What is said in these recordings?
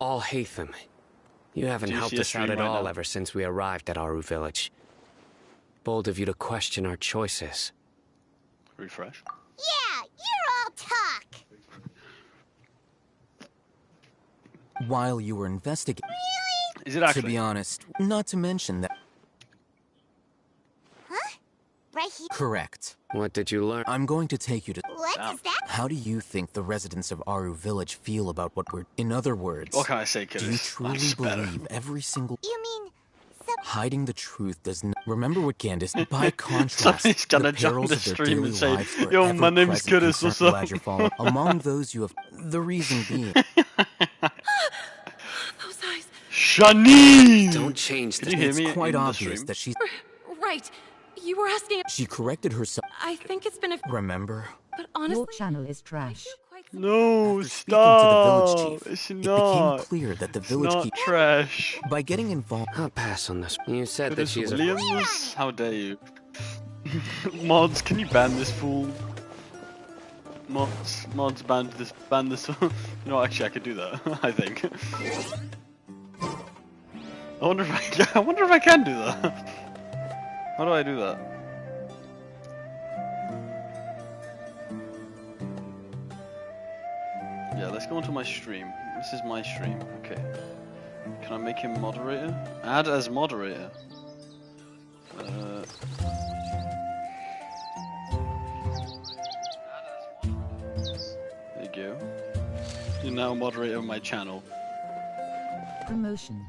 all hate them. You haven't helped us out at all ever since we arrived at Aru village. Bold of you to question our choices. Refresh. Yeah, you're all talk. While you were investigating... Really? Is it actually? To be honest, not to mention that... Huh? Right here? Correct. What did you learn? I'm going to take you to... What is that? How do you think the residents of Aru village feel about what we're... In other words... What can I say, kid? Do you truly believe every single... You mean... Hiding the truth does not... Remember what Candace... By contrast, Somebody's gonna the jump perils the of their stream daily and say, lives are "Yo, my name's Curtis," or something. glad you're following. Among those you have... The reason being... Those eyes. Shani! Don't change Can you hear me? It's quite in obvious the that she's... Right. You were asking... She corrected herself. I think it's been a... Remember? But honestly... Your channel is trash. No, After stop! speaking to the village chief, It's it not. became clear that the It's village not keep... trash. By getting involved... I'll pass on this. You said that Curtis she is a... Williams? How dare you? Mods, can you ban this fool? Mods, ban this. No, actually, I could do that. I think. I wonder if I can do that. How do I do that? Yeah, let's go onto my stream. This is my stream. Okay. Can I make him moderator? Add as moderator. There you go. You're now moderator of my channel. Promotion.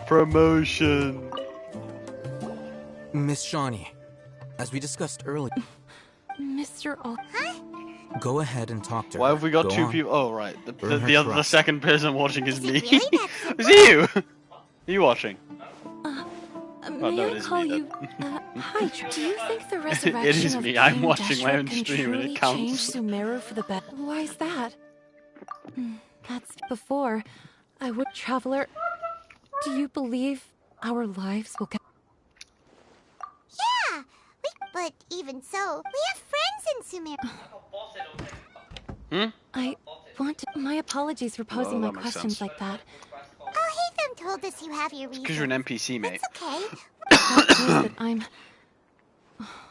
Promotion. Miss Shawnee, as we discussed earlier... Mr. Ol... Huh? Go ahead and talk to her. Why have we got Go two on. people? Oh, right. Earn her The trust. second person watching is me. Is it really that simple? Is it you? Are you watching? May no, it I is call me you... Hi, do you think the resurrection It is of me. I'm King watching my Deshra own can stream and it truly counts. change Sumeru for the better? Why is that? That's before. I would... Traveler, do you believe our lives will get... Yeah, but even so, we have friends in Sumeru. I want to... My apologies for posing Well, my that makes questions sense. like that. Oh, Hatham told us you have your reasons. Because you're an NPC, mate. It's okay. That is that I'm...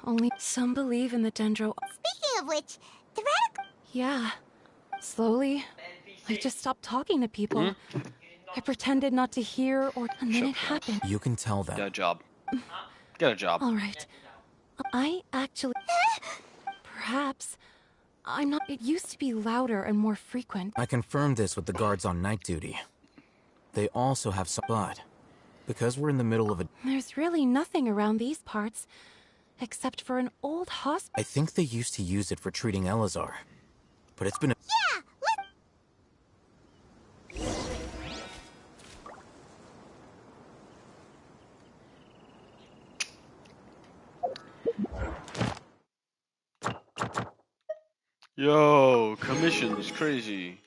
Only some believe in the Dendro... Speaking of which, the radical... Yeah. Slowly, I just stopped talking to people. I pretended not to hear or... And then it happened. You can tell them. Get a job. Get a job. All right. I actually... Perhaps... I'm not... It used to be louder and more frequent. I confirmed this with the guards on night duty. They also have some... But, because we're in the middle of a... There's really nothing around these parts, except for an old hospital. I think they used to use it for treating Elazar. But it's been a... Yeah, Yo, commissions, crazy.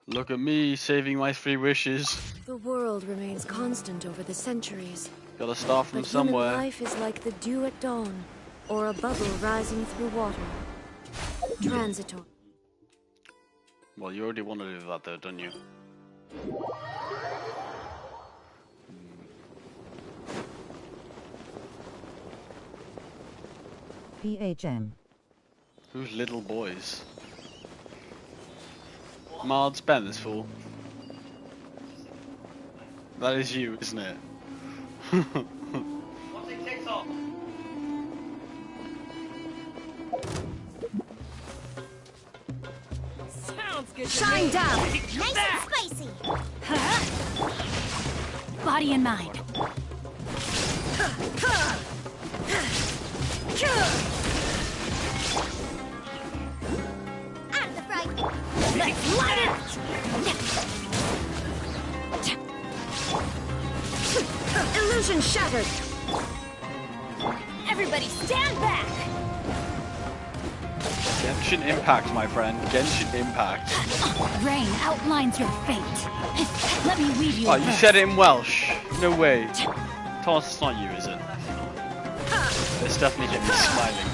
Look at me saving my 3 wishes. The world remains constant over the centuries. Gotta start from But somewhere. human life is like the dew at dawn, or a bubble rising through water. Transitory. Well, you already wanted to do that though, don't you? PHM. Who's little boys? Mods, ban this fool. That is you, isn't it? shine down. Nice and spicy. Body and mind. Out of the fry. Let's light it! Illusion shattered! Everybody stand back! Genshin Impact, my friend. Genshin Impact. Rain outlines your fate. Let me weave you. Oh, you said it in Welsh. No way. Thomas, it's not you, is it? It's definitely him. He's smiling.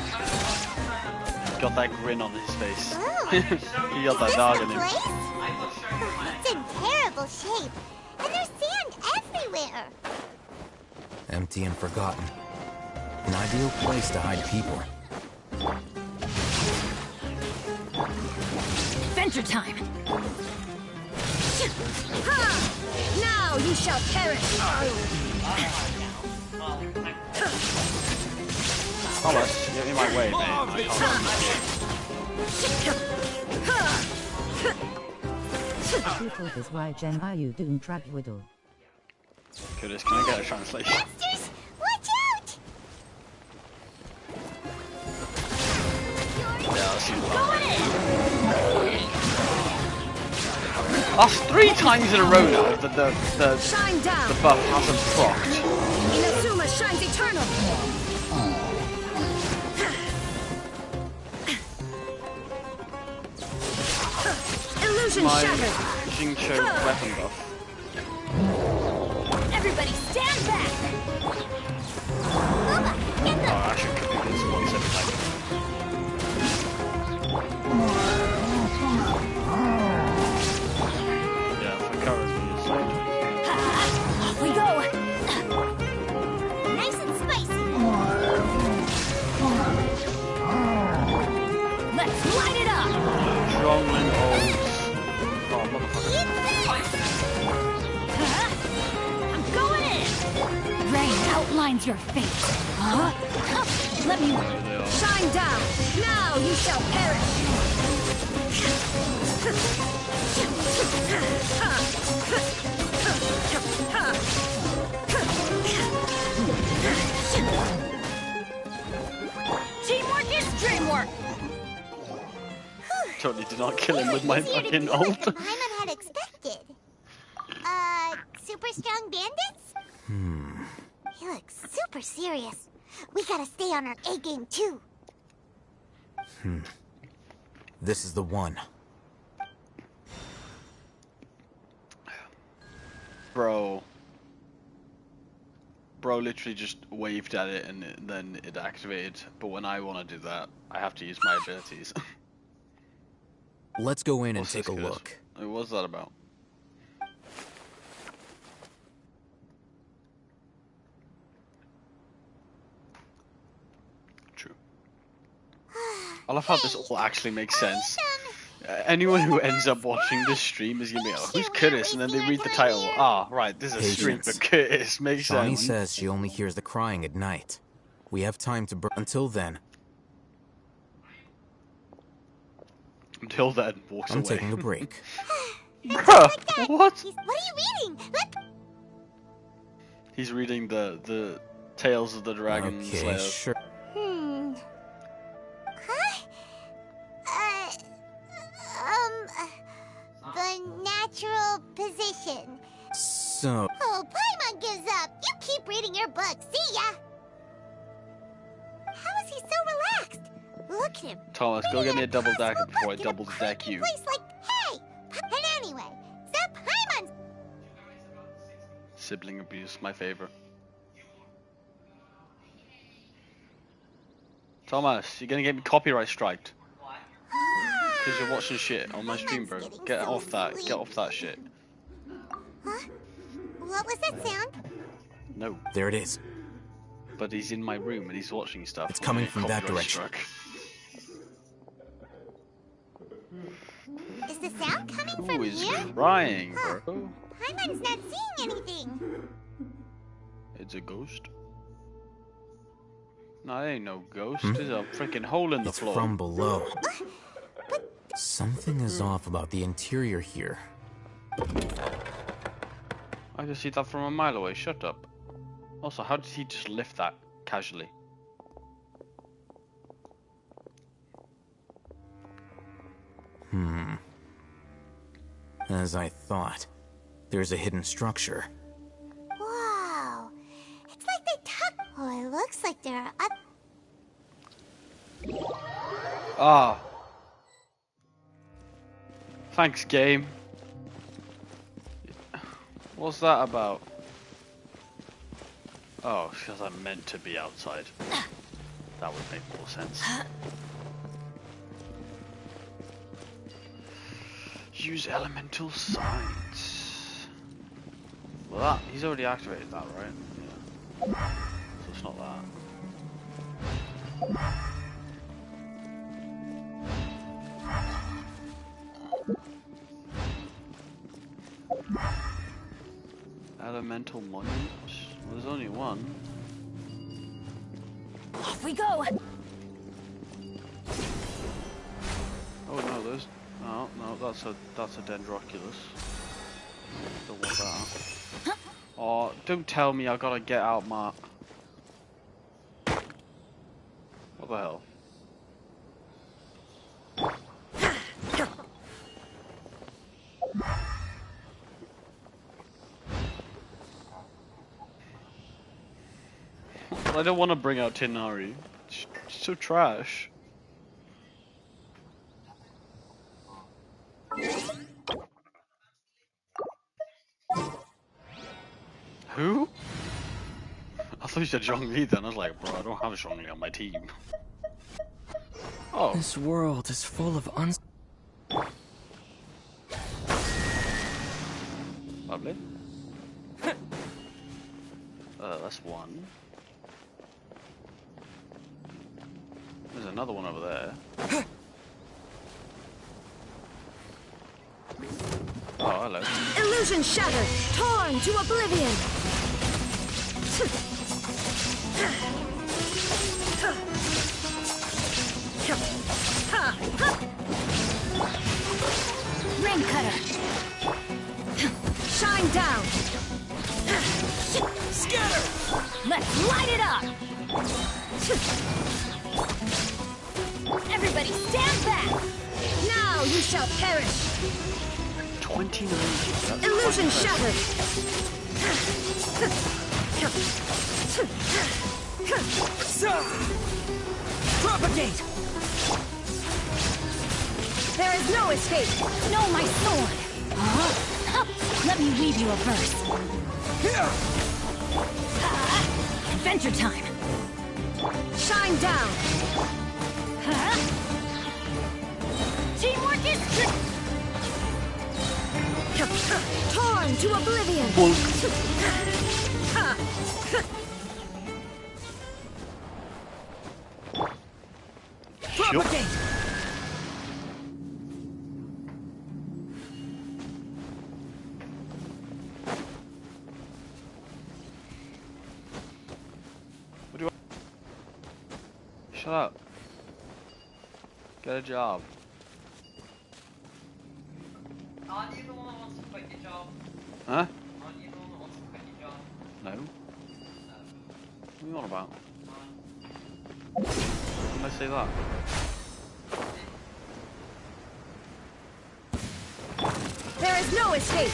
He's got that grin on his face. He got that dog in him. It's in terrible shape, and there's sand everywhere. Empty and forgotten. An ideal place to hide people. Adventure time! Now you shall perish! Thomas, you're in my way, mate. I People is why Jen are you doing trap widow? Goodness, can I get a translation? Monsters, watch out! Yeah, I'll see That's 3 times in a row now that the buff hasn't procced. Inazuma shines eternal! Illusion shattered! Jincho weapon buff. Everybody stand back! Oh, I should could do this once every time. Yeah, for currently it's like... Off we go! Nice and spicy. Let's light it up! Strongman holds... Oh, motherfucker. I'm going in! Rain outlines your fate. Huh? Let me shine down. Now you shall perish. Teamwork is dreamwork. Totally did not kill him with my fucking ult. Paimon had expected. Super strong bandits? He looks super serious. We gotta stay on our A game too. This is the one. Bro literally just waved at it and then it activated. But when I want to do that, I have to use my abilities. Let's go in and What's take a this, look. What's that about? True. I love how this all actually makes sense. Anyone who ends up watching this stream is gonna be like, oh, who's Curtis? And then they read the title. Ah, right, this is a stream for Curtis. Makes Shawnee sense. says she only hears the crying at night. We have time to until then. Until then, walks I'm away. taking a break. Bruh, what? What are you reading? He's reading the Tales of the Dragon Okay, Slayer. sure. The natural position. So, Oh, Paimon gives up. You keep reading your book. See ya. How is he so relaxed? Look at him. Thomas, go get me a double decker before I double deck you. Place like, hey. And anyway, stop Paimon's. Sibling abuse, my favorite. Thomas, you're gonna get me copyright striked. Because you're watching shit on my stream, bro. Get off that. Get off that shit. Huh? What was that sound? No. there it is. But he's in my room and he's watching stuff. It's coming from that Copyright direction. struck. Is the sound coming Who from is here? crying, Huh. bro? Paimon's not seeing anything. It's a ghost? No, it ain't no ghost. There's a freaking hole in the It's floor. from below. Something is off about the interior here. I can see that from a mile away. Shut up. Also, how did he just lift that casually? As I thought. There's a hidden structure. Wow. It's like they tuck. Oh, it looks like there are up. Ah. Thanks, game. What's that about? Oh, because I'm meant to be outside. That would make more sense. Use elemental signs. Well, that he's already activated that, right? Yeah. So it's not that. Elemental monument? Well, there's only one. Off we go! Oh no, there's no, that's a Dendroculus. Don't want that. Oh, don't tell me I gotta get out my. What the hell? I don't want to bring out Tinari. It's so trash. Who? I thought you said Zhongli then. I was like, bro, I don't have Zhongli on my team. Oh. This world is full of Lovely. That's one. There's another one over there. Oh, hello. Illusion shattered, torn to oblivion. Ring cutter. Shine down. Scatter. Let's light it up. Everybody stand back. Now you shall perish. 29. Illusion shattered. Propagate. There is no escape. No, my sword. Let me weave you a verse. Adventure time. Shine down. Teamwork is torn to oblivion. Propagate. What do you want? Shut up. Get a job. Aren't you the one that wants to quit your job? Huh? Aren't you the one that wants to quit your job? No. No. What are you on about? When did I say that? There is no escape.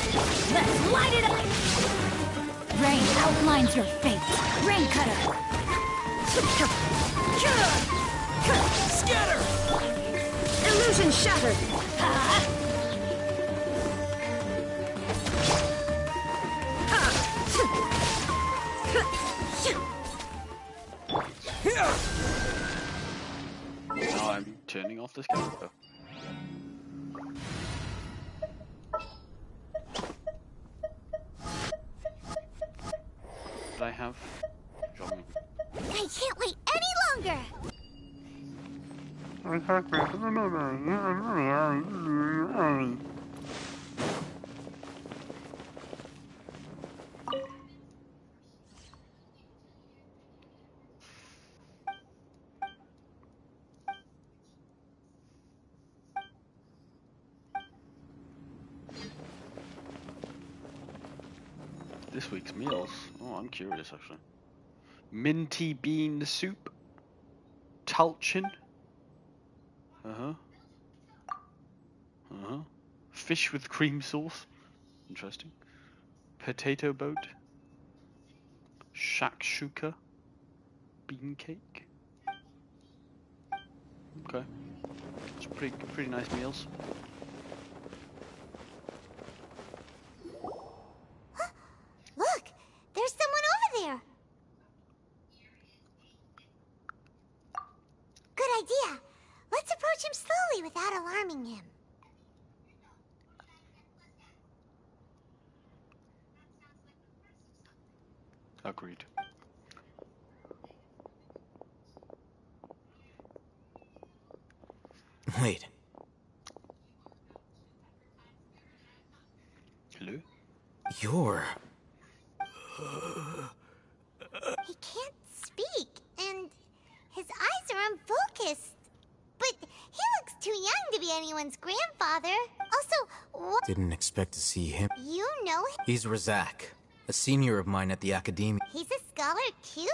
Let's light it up. Rain outlines your fate. Rain cutter. Scatter. Illusion shattered. Now I'm turning off this character. Did I have John? I can't wait any longer! This week's meals. Oh, I'm curious actually. Minty bean soup. Talchin. Fish with cream sauce. Interesting. Potato boat. Shakshuka. Bean cake. Okay. It's pretty nice meals. Look! There's someone over there! good idea. Let's approach him slowly without alarming him. Agreed. Wait. Hello? He can't speak, and his eyes are unfocused. But he looks too young to be anyone's grandfather. Also, what? Didn't expect to see him. You know him? He's Razak, a senior of mine at the academia. He's a scholar too?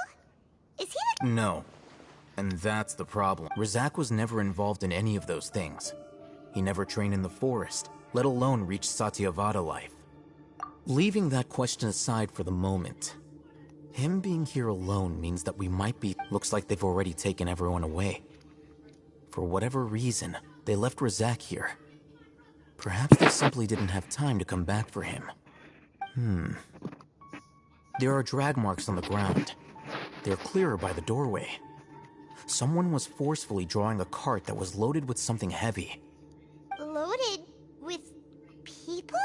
Is he the... No. And that's the problem. Razak was never involved in any of those things. He never trained in the forest, let alone reach Satyavada life. Leaving that question aside for the moment, him being here alone means that we might be... Looks like they've already taken everyone away. For whatever reason, they left Razak here. Perhaps they simply didn't have time to come back for him. There are drag marks on the ground. They're clearer by the doorway. Someone was forcefully drawing a cart that was loaded with something heavy. Loaded with people?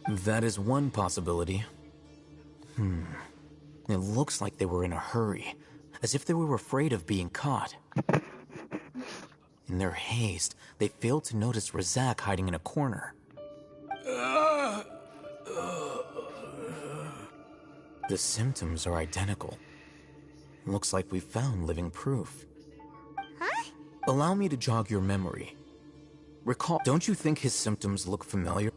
That is one possibility. It looks like they were in a hurry, as if they were afraid of being caught. In their haste, they failed to notice Razak hiding in a corner. The symptoms are identical. Looks like we found living proof. Huh? Allow me to jog your memory. Recall, don't you think his symptoms look familiar?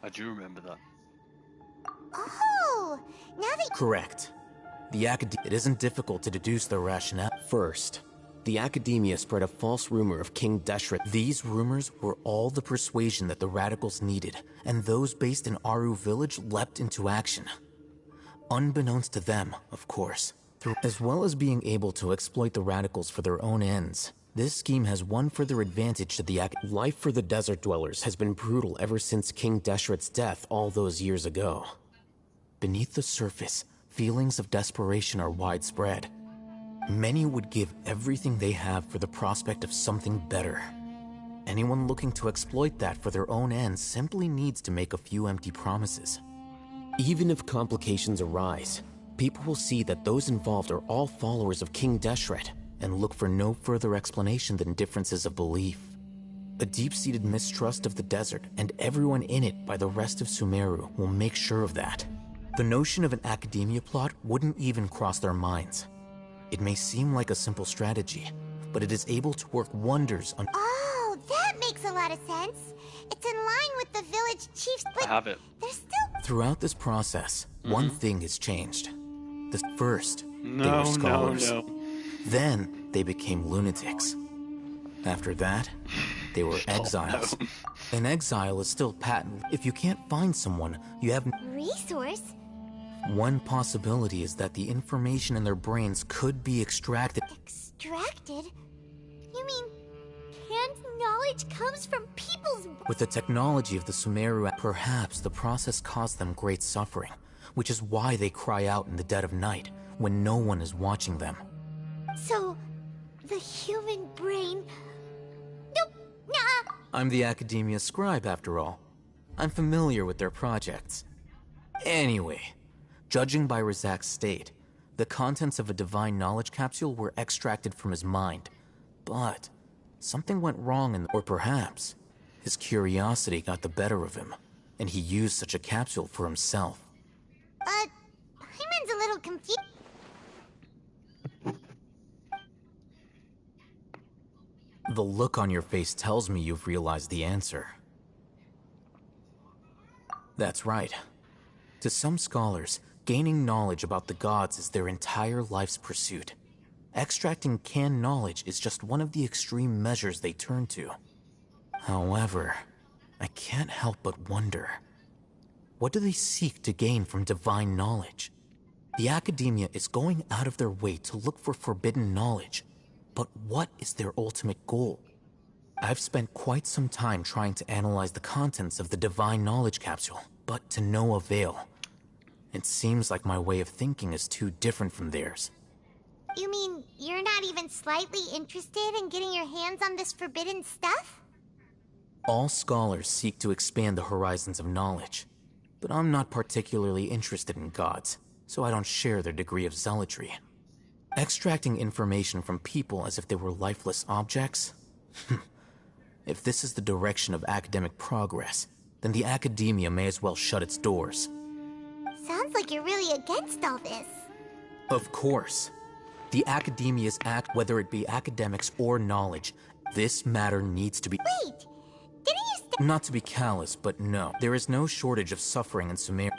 I do remember that. Oh, now that... Correct. It isn't difficult to deduce their rationale. First, the academia spread a false rumor of King Deshret. These rumors were all the persuasion that the radicals needed, and those based in Aru village leapt into action. Unbeknownst to them, of course. As well as being able to exploit the radicals for their own ends, this scheme has one further advantage to the Life for the desert dwellers has been brutal ever since King Deshret's death all those years ago. Beneath the surface, feelings of desperation are widespread. Many would give everything they have for the prospect of something better. Anyone looking to exploit that for their own ends simply needs to make a few empty promises. Even if complications arise, people will see that those involved are all followers of King Deshret, and look for no further explanation than differences of belief. A deep-seated mistrust of the desert and everyone in it by the rest of Sumeru will make sure of that. The notion of an academia plot wouldn't even cross their minds. It may seem like a simple strategy, but it is able to work wonders on... Oh, that makes a lot of sense. It's in line with the village chief's... I have it. There's still... Throughout this process, one thing has changed. First, they No, were scholars. no. Then, they became lunatics. After that, they were exiles. An exile is still patent. If you can't find someone, you have... Resource? One possibility is that the information in their brains could be extracted. Extracted? You mean canned knowledge comes from people's... With the technology of the Sumeru, perhaps the process caused them great suffering, which is why they cry out in the dead of night, when no one is watching them. So, the human brain... Nope, nah. I'm the academia scribe, after all. I'm familiar with their projects. Anyway, judging by Razak's state, the contents of a divine knowledge capsule were extracted from his mind. But something went wrong, or perhaps his curiosity got the better of him, and he used such a capsule for himself. Hyman's a little confused. The look on your face tells me you've realized the answer. That's right. To some scholars, gaining knowledge about the gods is their entire life's pursuit. Extracting canned knowledge is just one of the extreme measures they turn to. However, I can't help but wonder, what do they seek to gain from divine knowledge? The academia is going out of their way to look for forbidden knowledge, but what is their ultimate goal? I've spent quite some time trying to analyze the contents of the divine knowledge capsule, but to no avail. It seems like my way of thinking is too different from theirs. You mean you're not even slightly interested in getting your hands on this forbidden stuff? All scholars seek to expand the horizons of knowledge, but I'm not particularly interested in gods, so I don't share their degree of zealotry. Extracting information from people as if they were lifeless objects? If this is the direction of academic progress, then the academia may as well shut its doors. Sounds like you're really against all this. Of course. The academia's act, whether it be academics or knowledge, this matter needs to be— Wait! Didn't you Not to be callous, but no. There is no shortage of suffering in Sumeria.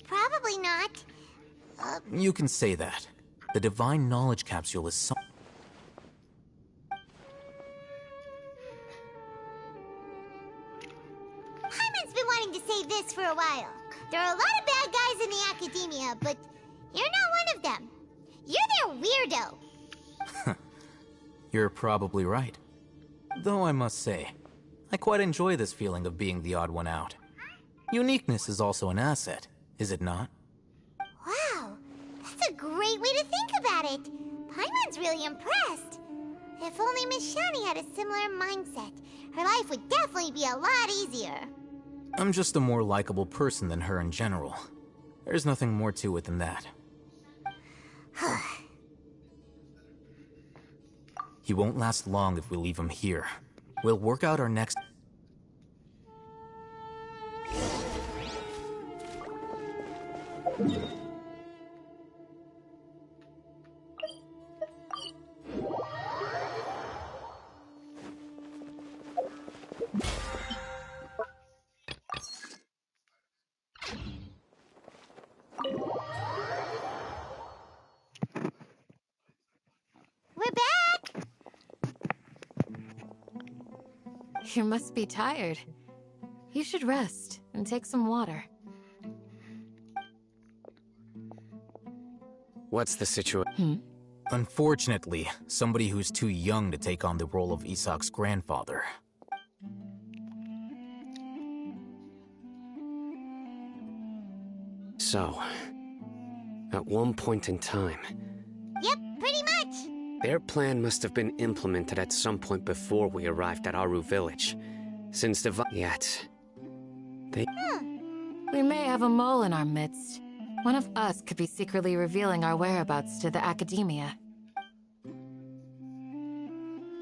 Probably not. You can say that. The divine knowledge capsule is some— Hyman's been wanting to say this for a while. There are a lot of bad guys in the academia, but you're not one of them. You're their weirdo. You're probably right. Though I must say, I quite enjoy this feeling of being the odd one out. Uniqueness is also an asset, is it not? Wow, that's a great way to think about it. Paimon's really impressed. If only Miss Shani had a similar mindset, her life would definitely be a lot easier. I'm just a more likable person than her in general. There's nothing more to it than that. He won't last long if we leave him here. We'll work out our next— We're back! You must be tired. You should rest and take some water. What's the situation? Unfortunately, somebody who's too young to take on the role of Isak's grandfather. So, at one point in time, Yep, pretty much. their plan must have been implemented at some point before we arrived at Aru village. Since yet, they— We may have a mole in our midst. One of us could be secretly revealing our whereabouts to the academia.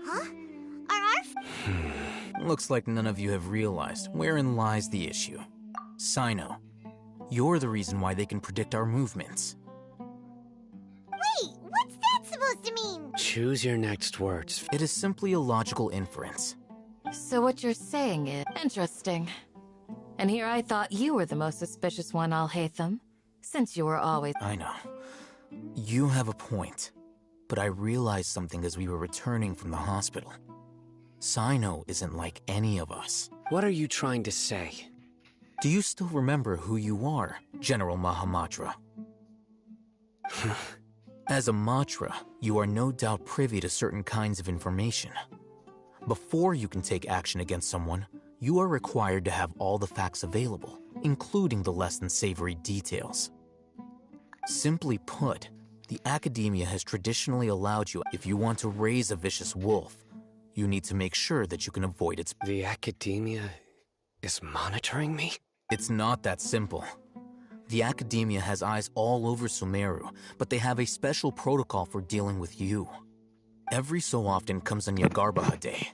Huh? Are our Looks like none of you have realized wherein lies the issue. Sino, you're the reason why they can predict our movements. Wait, what's that supposed to mean? choose your next words. It is simply a logical inference. So what you're saying is interesting. And here I thought you were the most suspicious one, Al-Haytham, since you were always— I know. You have a point. But I realized something as we were returning from the hospital. Sino isn't like any of us. What are you trying to say? Do you still remember who you are, General Mahamatra? As a Matra, you are no doubt privy to certain kinds of information. Before you can take action against someone, you are required to have all the facts available, including the less than savory details. Simply put, the academia has traditionally allowed you, if you want to raise a vicious wolf, you need to make sure that you can avoid its— The academia is monitoring me? It's not that simple. The academia has eyes all over Sumeru, but they have a special protocol for dealing with you. Every so often comes a Nyagarbaha Day.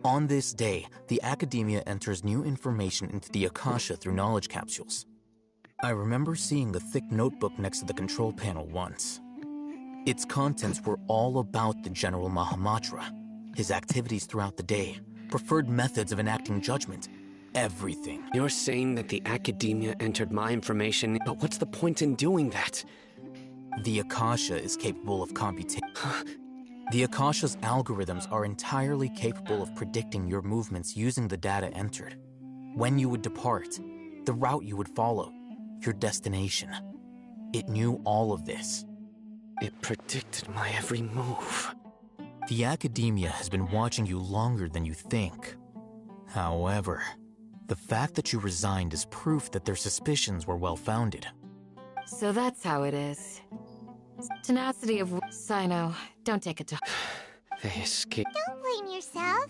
On this day, the academia enters new information into the Akasha through knowledge capsules. I remember seeing a thick notebook next to the control panel once. Its contents were all about the General Mahamatra, his activities throughout the day, preferred methods of enacting judgment, everything. You're saying that the academia entered my information, but what's the point in doing that? The Akasha is capable of computation. The Akasha's algorithms are entirely capable of predicting your movements using the data entered. When you would depart, the route you would follow, your destination. It knew all of this. It predicted my every move. The academia has been watching you longer than you think. However, The fact that you resigned is proof that their suspicions were well-founded. So that's how it is. Tenacity of Sino. Don't take it to... They escaped. Don't blame yourself.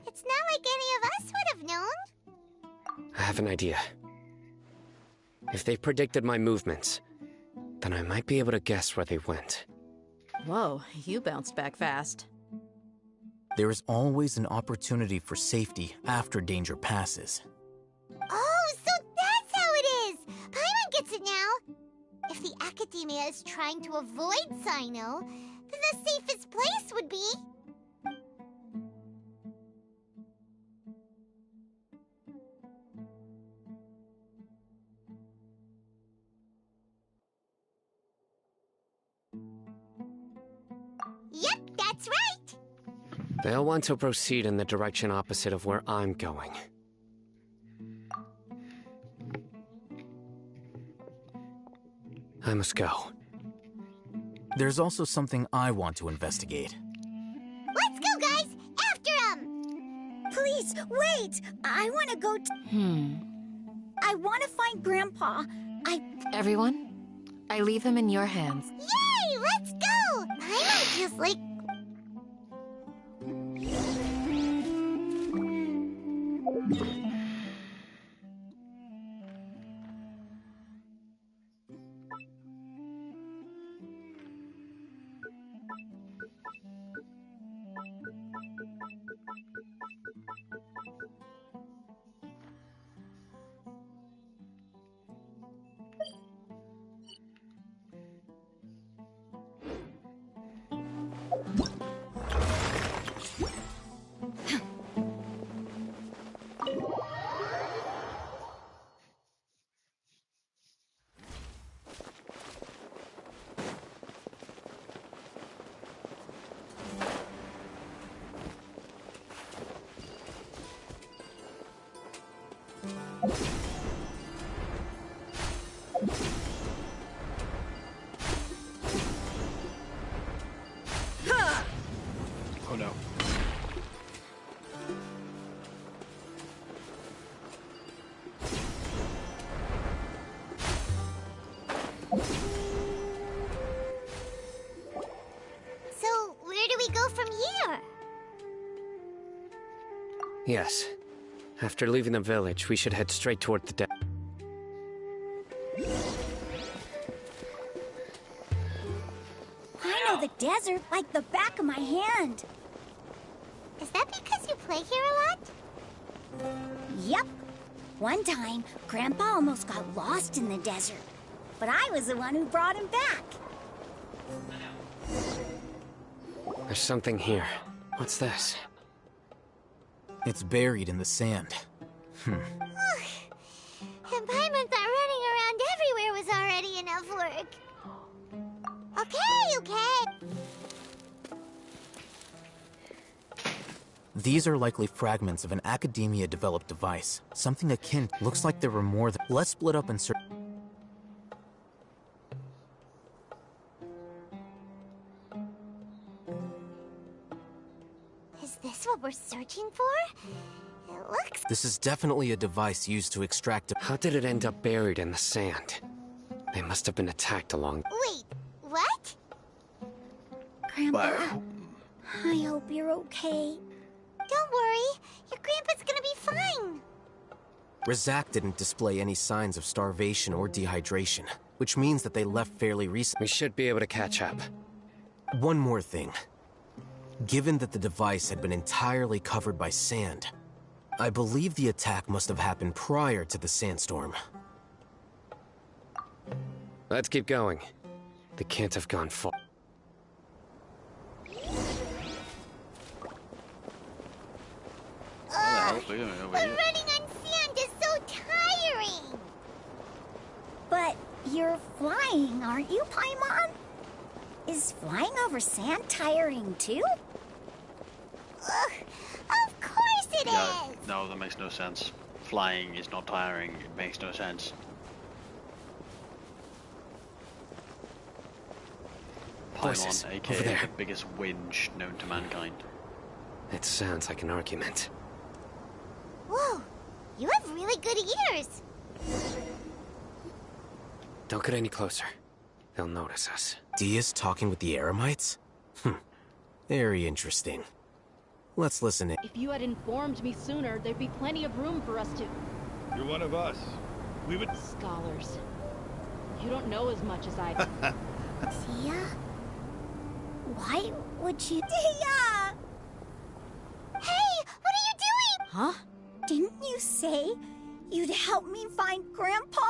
It's not like any of us would have known. I have an idea. If they predicted my movements, then I might be able to guess where they went. Whoa, you bounced back fast. There is always an opportunity for safety after danger passes. Oh, so that's how it is! Paimon gets it now! If the Academia is trying to avoid Sino, then the safest place would be... Yep, that's right! They'll want to proceed in the direction opposite of where I'm going. I must go. There's also something I want to investigate. Let's go, guys! After him! Please, wait! I want to go I want to find Grandpa. Everyone, I leave him in your hands. Yay! Let's go! Paimon feels like... Oh no. So, where do we go from here? Yes. After leaving the village, we should head straight toward the I know the desert like the back of my hand. Is that because you play here a lot? Yep. One time, Grandpa almost got lost in the desert. But I was the one who brought him back. There's something here. What's this? It's buried in the sand. And Paimon thought running around everywhere was already enough work. Okay. These are likely fragments of an Academia-developed device. Something akin. Looks like there were more than... Let's split up and search. Is this what we're searching for? It looks... This is definitely a device used to extract... How did it end up buried in the sand? They must have been attacked along... Wait, what? Grandpa, I hope you're okay. Don't worry. Your grandpa's gonna be fine. Razak didn't display any signs of starvation or dehydration, which means that they left fairly recently. We should be able to catch up. One more thing. Given that the device had been entirely covered by sand, I believe the attack must have happened prior to the sandstorm. Let's keep going. They can't have gone far. Over here. Running on sand is so tiring. But you're flying, aren't you, Paimon? Is flying over sand tiring too? Ugh, of course it is. No, that makes no sense. Flying is not tiring. It makes no sense. Voices, Paimon, over there. aka the biggest whinge known to mankind. It sounds like an argument. Whoa, you have really good ears. Don't get any closer. They'll notice us. Dia's talking with the Eremites? Very interesting. Let's listen in. If you had informed me sooner, there'd be plenty of room for us to... You're one of us. We would... Scholars. You don't know as much as I do. Dia? Why would you... Dia! Hey, what are you doing? Huh? Didn't you say you'd help me find Grandpa?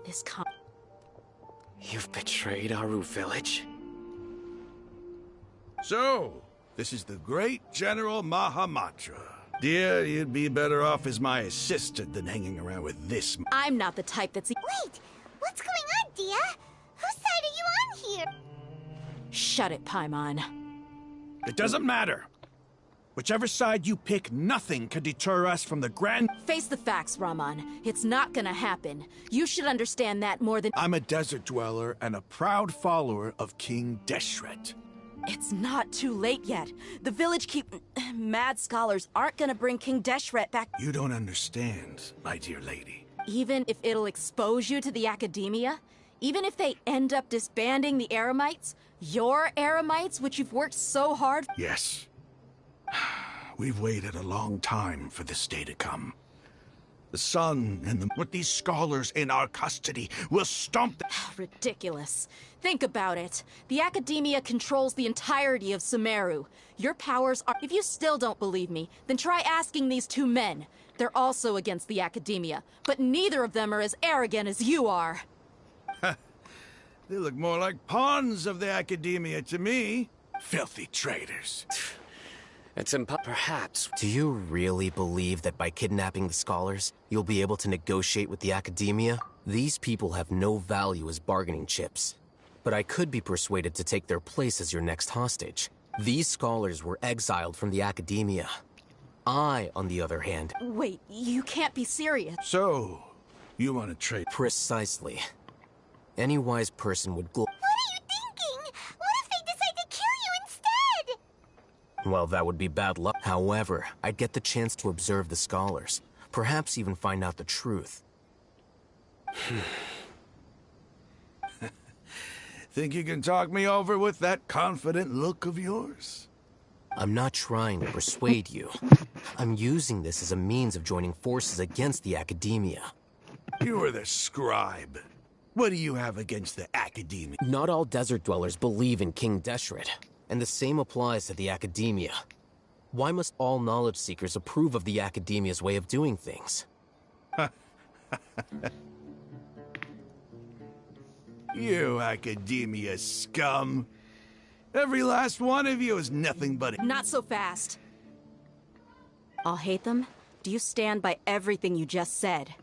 This You've betrayed Aru village? So, this is the great General Mahamatra. Dear, you'd be better off as my assistant than hanging around with this... I'm not the type that's... Wait, what's going on, Dia? Whose side are you on here? Shut it, Paimon. It doesn't matter. Whichever side you pick, nothing can deter us from the grand... Face the facts, Raman. It's not gonna happen. You should understand that more than... I'm a desert dweller and a proud follower of King Deshret. It's not too late yet. The village mad scholars aren't gonna bring King Deshret back... You don't understand, my dear lady. Even if it'll expose you to the academia? Even if they end up disbanding the Eremites? Your Eremites, which you've worked so hard... Yes. We've waited a long time for this day to come. The sun and with these scholars in our custody will stomp... Ridiculous. Think about it. The academia controls the entirety of Sumeru. Your powers are... If you still don't believe me, then try asking these two men. They're also against the academia, but neither of them are as arrogant as you are. They look more like pawns of the academia to me. Filthy traitors. It's perhaps. Do you really believe that by kidnapping the scholars, you'll be able to negotiate with the academia? These people have no value as bargaining chips. But I could be persuaded to take their place as your next hostage. These scholars were exiled from the academia. I, on the other hand... Wait, you can't be serious. So, you want to trade? Precisely. Any wise person would... What are you thinking? What if they decide to kill you instead? Well, that would be bad luck. However, I'd get the chance to observe the scholars. Perhaps even find out the truth. Think you can talk me over with that confident look of yours? I'm not trying to persuade you. I'm using this as a means of joining forces against the academia. You are the scribe. What do you have against the academia? Not all desert dwellers believe in King Deshret, and the same applies to the academia. Why must all knowledge seekers approve of the academia's way of doing things? You academia scum. Every last one of you is nothing but... Not so fast. I'll hate them. Do you stand by everything you just said?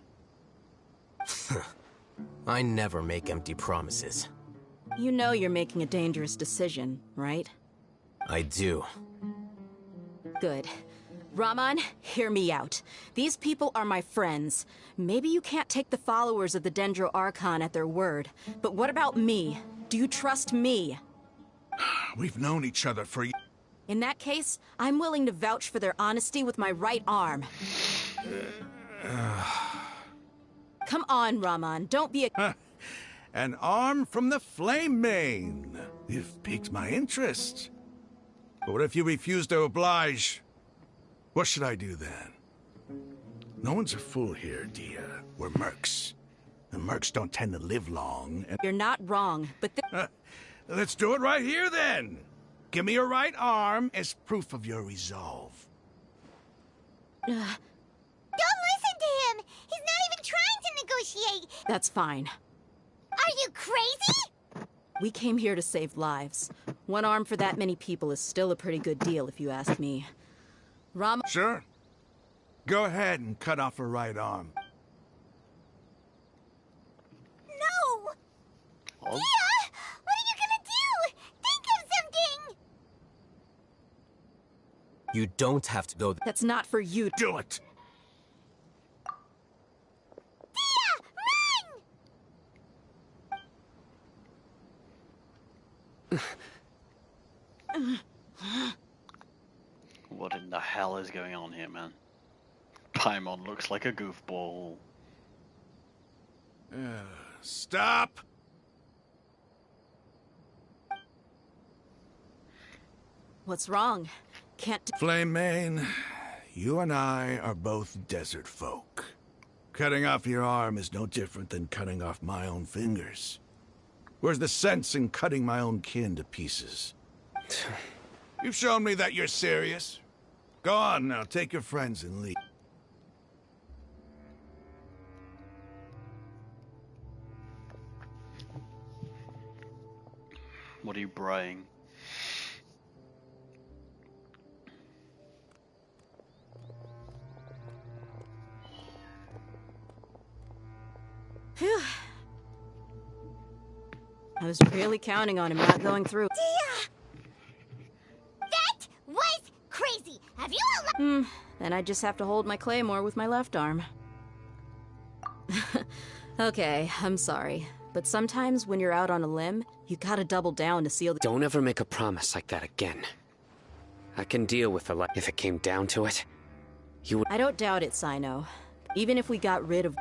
I never make empty promises. You know you're making a dangerous decision, right? I do. Good. Raman, hear me out. These people are my friends. Maybe you can't take the followers of the Dendro Archon at their word, but what about me? Do you trust me? We've known each other for... In that case, I'm willing to vouch for their honesty with my right arm. Come on, Raman, don't be a... An arm from the Flame Mane. You've piqued my interest. But what if you refuse to oblige? What should I do then? No one's a fool here, Dia. We're mercs. And mercs don't tend to live long. And... You're not wrong, but... Let's do it right here, then. Give me your right arm as proof of your resolve. Don't listen to him! He's not even trying to negotiate! That's fine. Are you crazy? We came here to save lives. One arm for that many people is still a pretty good deal, if you ask me. Sure. Go ahead and cut off her right arm. No! Oh. Dia! What are you gonna do? Think of something! You don't have to go... That's not for you. Do it! What in the hell is going on here, man? Paimon looks like a goofball. Stop! What's wrong? Can't... Flame Mane, you and I are both desert folk. Cutting off your arm is no different than cutting off my own fingers. Where's the sense in cutting my own kin to pieces? You've shown me that you're serious. Go on now, take your friends and leave. What are you braying? Phew. I was really counting on him not going through. That was crazy. Have you Then I just have to hold my claymore with my left arm. Okay, I'm sorry. But sometimes when you're out on a limb, you gotta double down to seal the— Don't ever make a promise like that again. I can deal with the if it came down to it. You would— I don't doubt it, Sino. Even if we got rid of—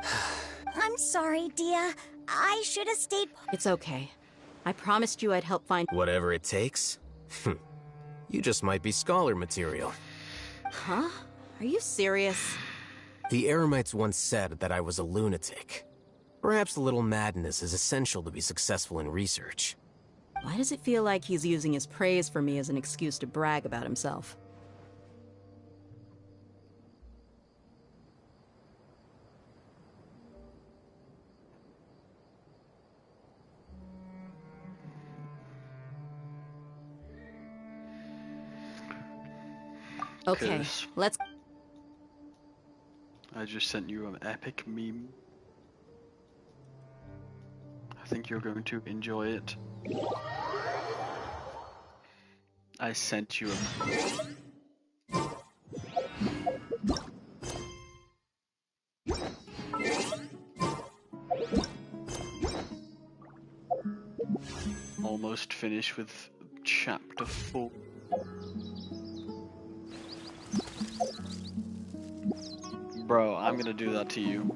I'm sorry, Dia. I should have stayed. It's okay. I promised you I'd help find— Whatever it takes? You just might be scholar material. Huh? Are you serious? The Eremites once said that I was a lunatic. Perhaps a little madness is essential to be successful in research. Why does it feel like he's using his praise for me as an excuse to brag about himself? Okay, let's... I just sent you an epic meme. I think you're going to enjoy it. I sent you a... Almost finished with chapter 4. Bro, I'm gonna do that to you.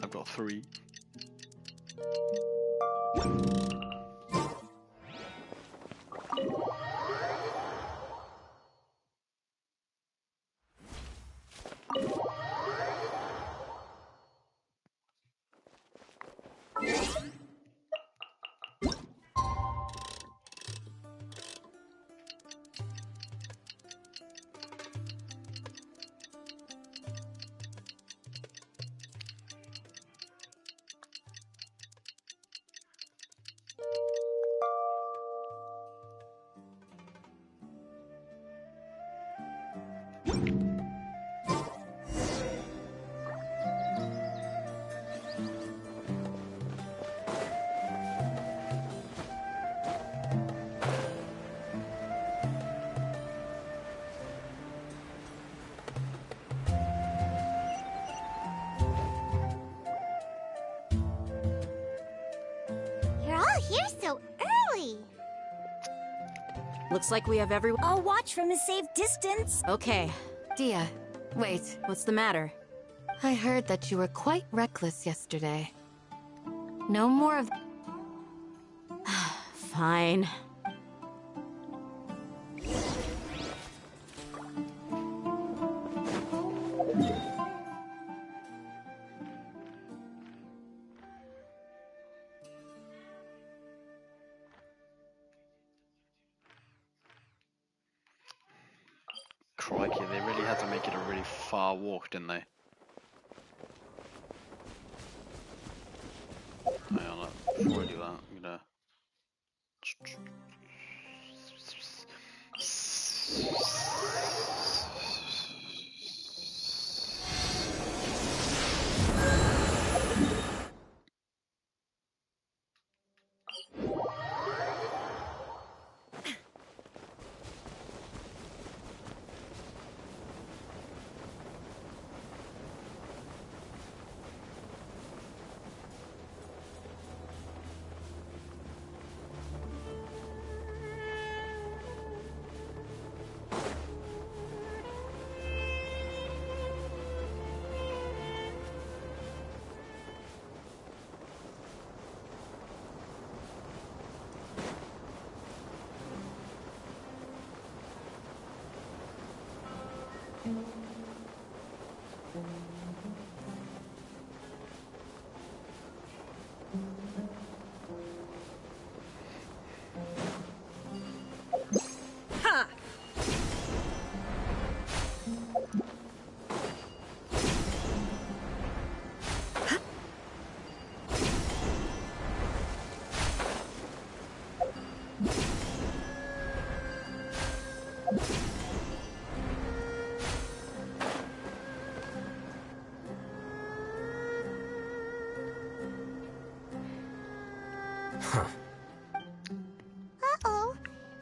I've got 3. You're all here so early. Looks like we have everyone— I'll watch from a safe distance. Okay. Dia, wait. What's the matter? I heard that you were quite reckless yesterday. No more of... Fine. Crikey, they really had to make it a really far walk, didn't they? Hang on, before I do that, I'm gonna...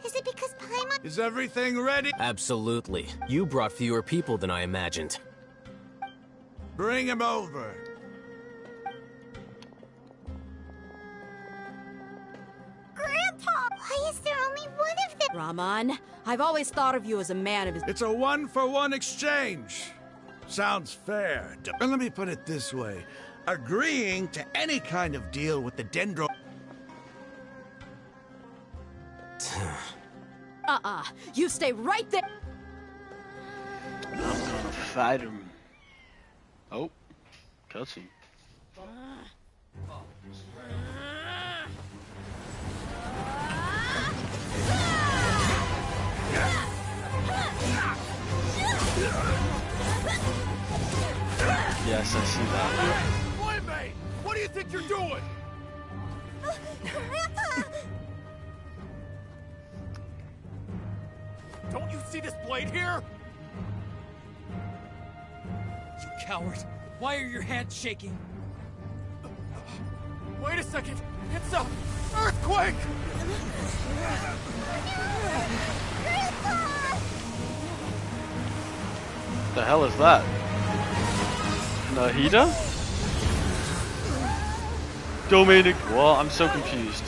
Is it because Paimon... Is everything ready? Absolutely. You brought fewer people than I imagined. Bring him over. Grandpa! Why is there only one of them? Raman, I've always thought of you as a man of his... It's a one-for-one exchange. Sounds fair. And let me put it this way. Agreeing to any kind of deal with the Dendro... You stay right there! I'm gonna fight him. Oh, cutscene. Yes, I see that. Playmate! What do you think you're doing? Grandpa! Don't you see this blade here? You coward! Why are your hands shaking? Wait a second! It's a earthquake! The hell is that? Nahida? Dominic, what? I'm so confused.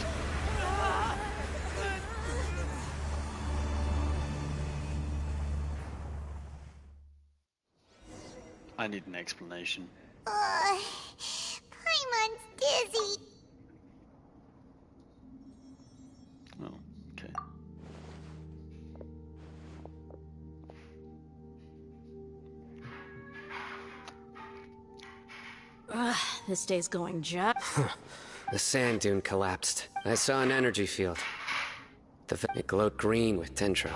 I need an explanation. Paimon's dizzy. Oh, okay. This day's going just... The sand dune collapsed. I saw an energy field. It glowed green with dendro.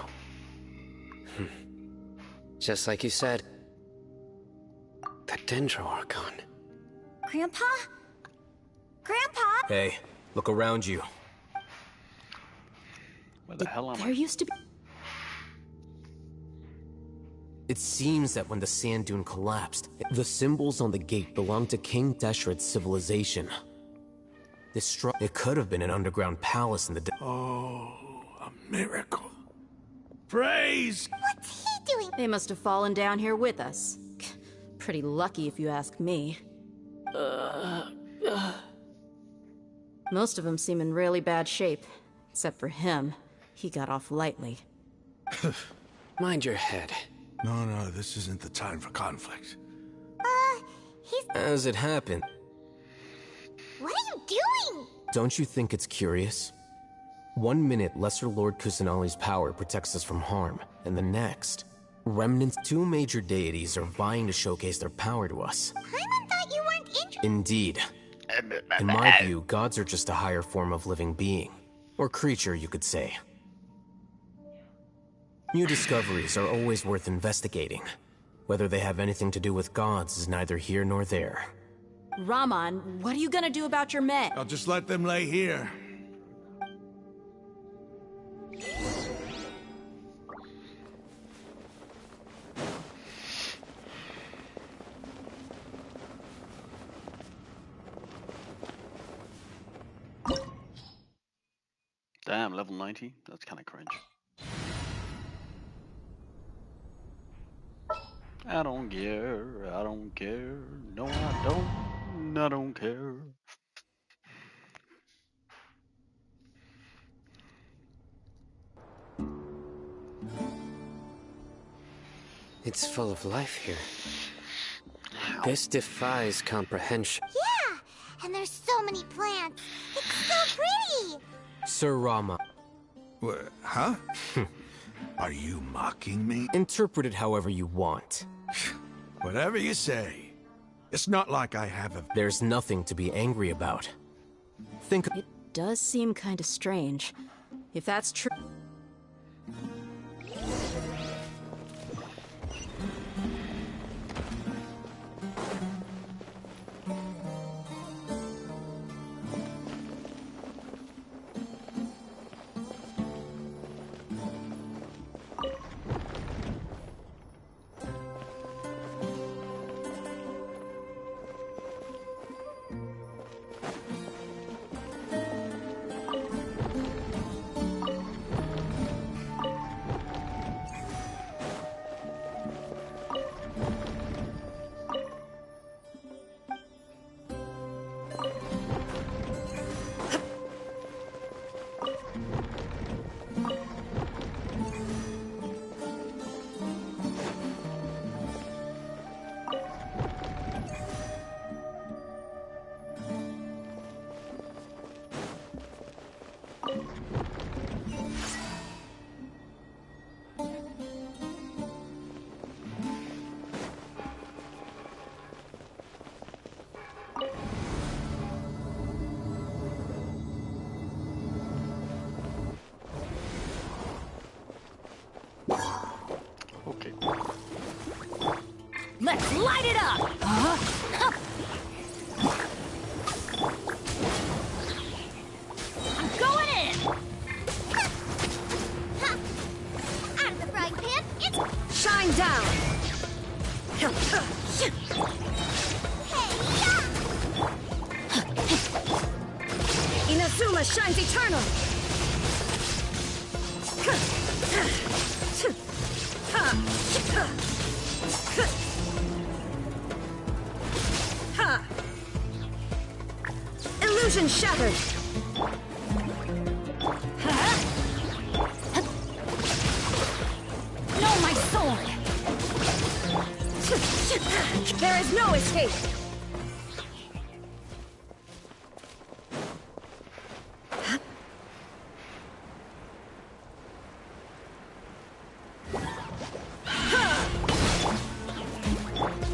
Just like you said. The dendro are gone. Grandpa? Grandpa? Hey, look around you. Where the hell am There I? used to be... It seems that when the sand dune collapsed, the symbols on the gate belonged to King Deshret's civilization. It could have been an underground palace in the... Oh, a miracle. Praise! What's he doing? They must have fallen down here with us. Pretty lucky if you ask me. Most of them seem in really bad shape. Except for him. He got off lightly. Mind your head. No, this isn't the time for conflict. He's... As it happened... What are you doing? Don't you think it's curious? 1 minute, Lesser Lord Kusanali's power protects us from harm, and the next... Remnants, 2 major deities are vying to showcase their power to us. Paimon thought you weren't interested. Indeed. In my view, gods are just a higher form of living being. Or creature, you could say. New discoveries are always worth investigating. Whether they have anything to do with gods is neither here nor there. Raman, what are you gonna do about your men? I'll just let them lay here. Damn, level 90? That's kind of cringe. I don't care, I don't care. No, I don't care. It's full of life here. This defies comprehension. Yeah, and there's so many plants. It's so pretty. Sir Rama. What? Huh? Are you mocking me? Interpret it however you want. Whatever you say. It's not like I have a... There's nothing to be angry about. Think... It does seem kind of strange. If that's true... Okay. Let's light it up! I'm going in! Out of the frying pan, it's... Shine down! Inazuma shines eternal! Illusion shattered! No, my sword! There is no escape!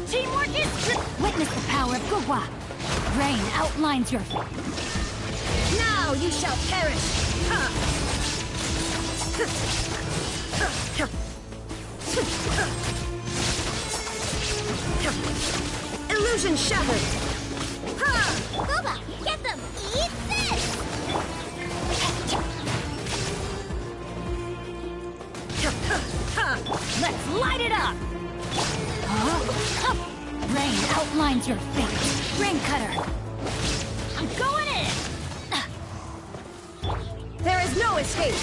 Teamwork is... Witness the power of Gugwa! Rain outlines your fate. Now you shall perish! Illusion shattered! Boba, get them! Eat this! Let's light it up! Rain outlines your fate. Rain cutter! I'm going in! There is no escape!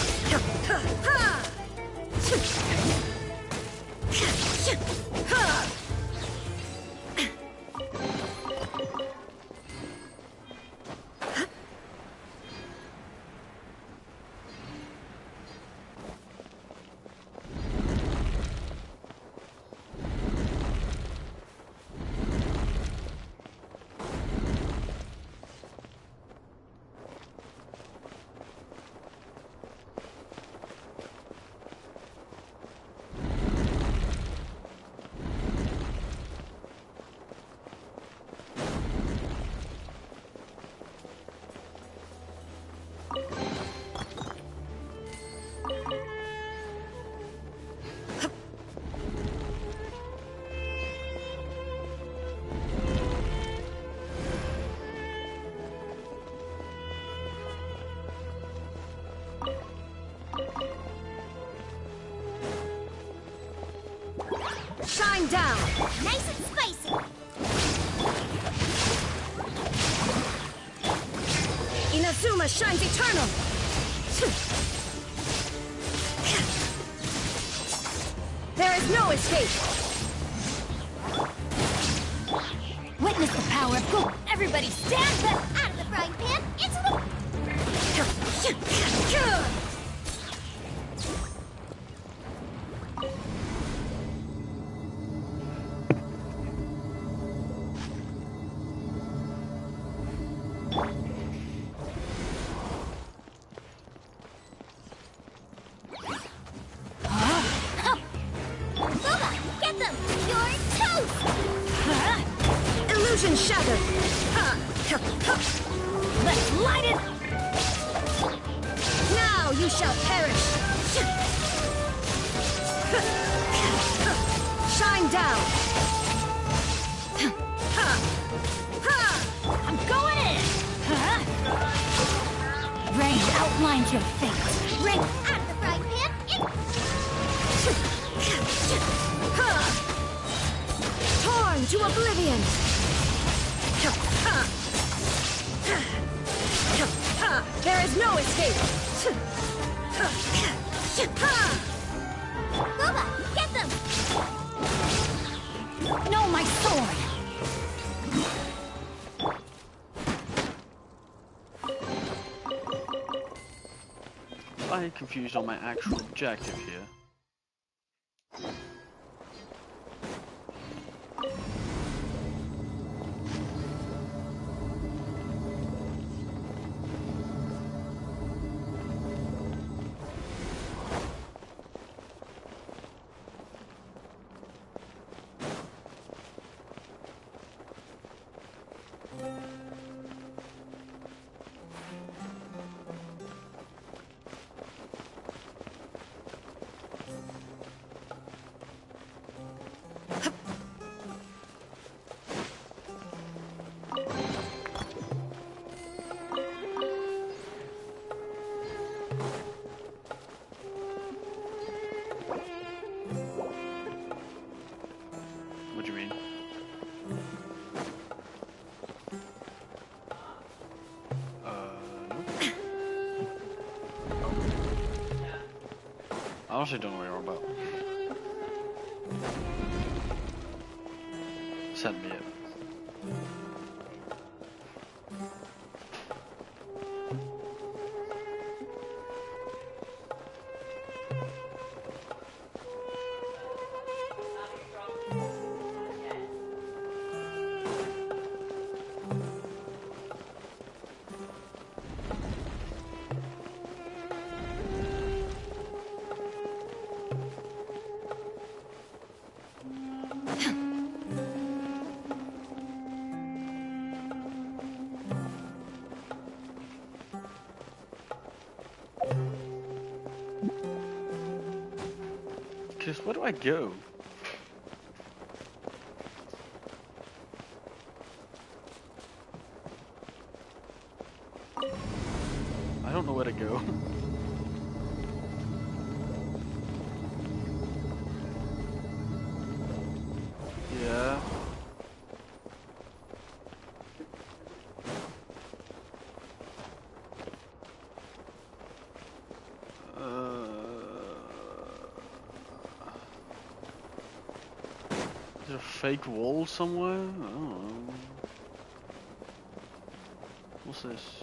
Shine down! Nice and spicy! Inazuma shines eternal! There is no escape! Witness the power of Gugwa! Everybody stand back! Out of the frying pan, it's... Boba, get them! You're toast! Illusion shattered! Let's light it! Now you shall perish! Shine down! I'm going in! Rain outlines your fate! Rain Out of the frying pan, torn to oblivion! There is no escape! Boba, get them! No, my sword! I'm confused on my actual objective here. honestly don't know what you're on about. Send me it. Just where do I go? I don't know where to go. Yeah. Is there a fake wall somewhere? I don't know. What's this?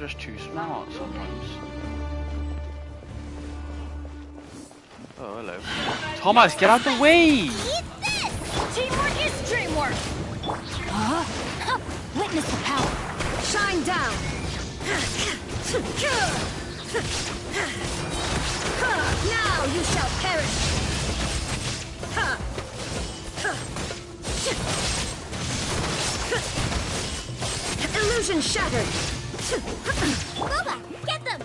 Just too smart sometimes. Oh, hello. Thomas, get out the way! Teamwork is dreamwork! Witness the power! Shine down! Now you shall perish! Illusion shattered! Boba, get them!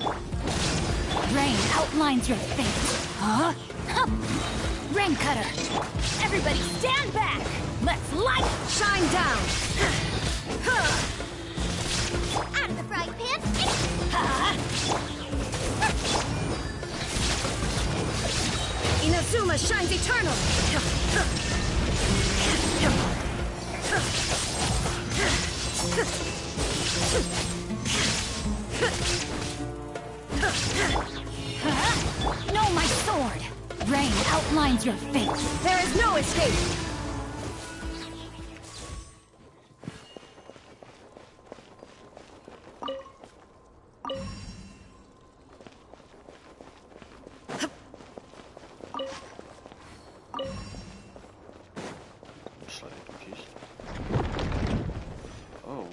Rain outlines your fate. Rain cutter! Everybody stand back! Let's light! Shine down! Out of the frying pan! Inazuma shines eternal! Know my sword! Rain outlines your fate! There is no escape! Slightly confused. Oh.